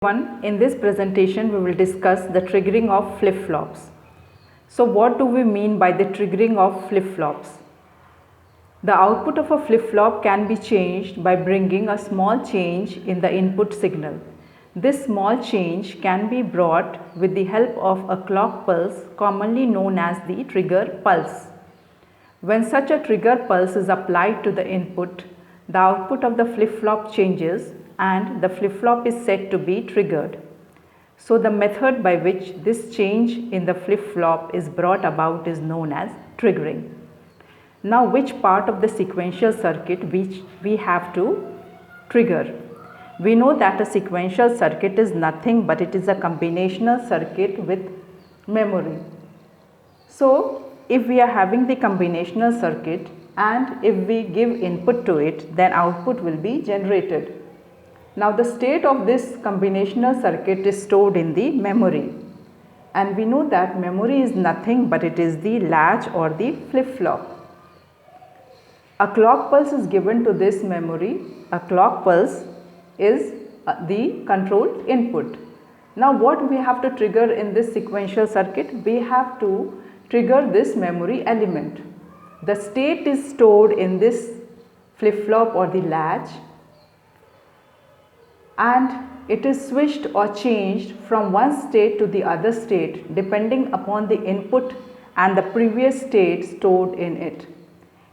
In this presentation we will discuss the triggering of flip-flops. So what do we mean by the triggering of flip-flops? The output of a flip-flop can be changed by bringing a small change in the input signal. This small change can be brought with the help of a clock pulse, commonly known as the trigger pulse. When such a trigger pulse is applied to the input, the output of the flip-flop changes and the flip-flop is said to be triggered. So the method by which this change in the flip-flop is brought about is known as triggering. Now which part of the sequential circuit which we have to trigger? We know that a sequential circuit is nothing but it is a combinational circuit with memory. So if we are having the combinational circuit and if we give input to it, then output will be generated. Now the state of this combinational circuit is stored in the memory, and we know that memory is nothing but it is the latch or the flip-flop. A clock pulse is given to this memory. A clock pulse is the controlled input. Now what we have to trigger in this sequential circuit? We have to trigger this memory element. The state is stored in this flip-flop or the latch, and it is switched or changed from one state to the other state depending upon the input and the previous state stored in it.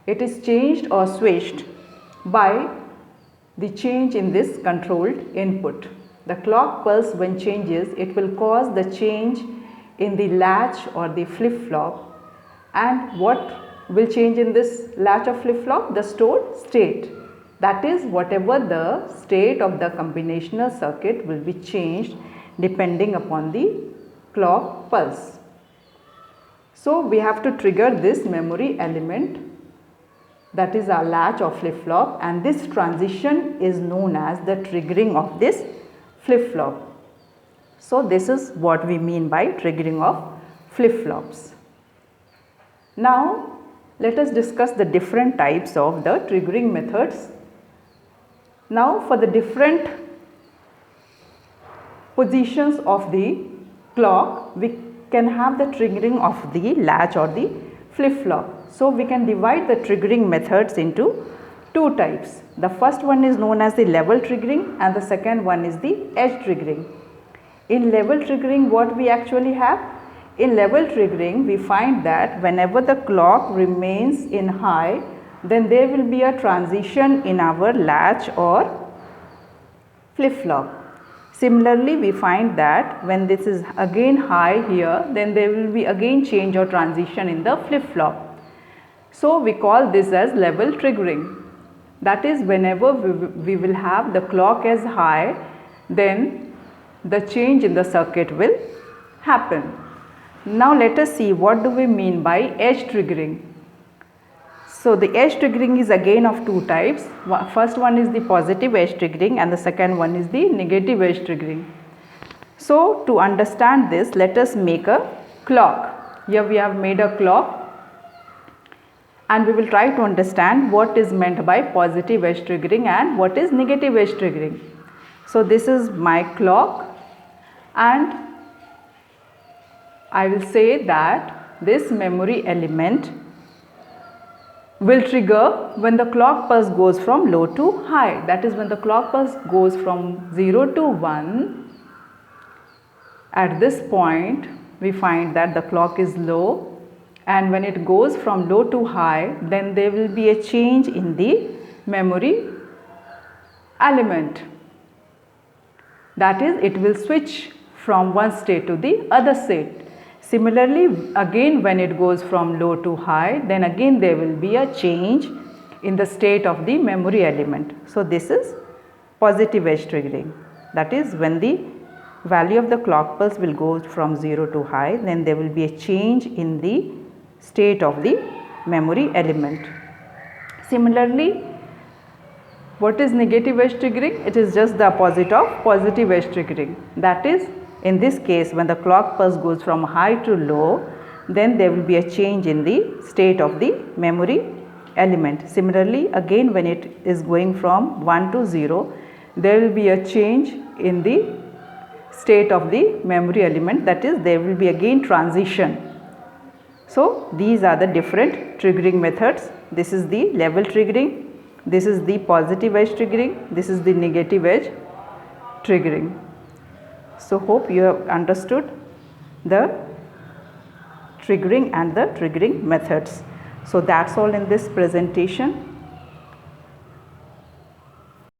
It is changed or switched by the change in this controlled input. The clock pulse, when changes, it will cause the change in the latch or the flip-flop. And what will change in this latch or flip-flop? The stored state. That is, whatever the state of the combinational circuit will be changed depending upon the clock pulse. So we have to trigger this memory element, that is our latch or flip-flop, and this transition is known as the triggering of this flip-flop. So this is what we mean by triggering of flip-flops. Now let us discuss the different types of the triggering methods. Now for the different positions of the clock, we can have the triggering of the latch or the flip-flop. So we can divide the triggering methods into two types. The first one is known as the level triggering and the second one is the edge triggering. In level triggering, what we actually have? In level triggering, we find that whenever the clock remains in high, then there will be a transition in our latch or flip-flop. Similarly, we find that when this is again high here, then there will be again change or transition in the flip-flop. So we call this as level triggering. That is, whenever we will have the clock as high, then the change in the circuit will happen. Now let us see what do we mean by edge triggering. So the edge triggering is again of two types. First one is the positive edge triggering and the second one is the negative edge triggering. So to understand this, let us make a clock. Here we have made a clock and we will try to understand what is meant by positive edge triggering and what is negative edge triggering. So this is my clock and I will say that this memory element will trigger when the clock pulse goes from low to high. That is, when the clock pulse goes from 0 to 1, at this point we find that the clock is low, and when it goes from low to high, then there will be a change in the memory element. That is, it will switch from one state to the other state. Similarly, again when it goes from low to high, then again there will be a change in the state of the memory element. So this is positive edge triggering. That is, when the value of the clock pulse will go from 0 to high, then there will be a change in the state of the memory element. Similarly, what is negative edge triggering? It is just the opposite of positive edge triggering. That is, in this case, when the clock pulse goes from high to low, then there will be a change in the state of the memory element. Similarly, again when it is going from 1 to 0, there will be a change in the state of the memory element, that is there will be again transition. So these are the different triggering methods. This is the level triggering, this is the positive edge triggering, this is the negative edge triggering. So hope you have understood the triggering and the triggering methods. So that's all in this presentation.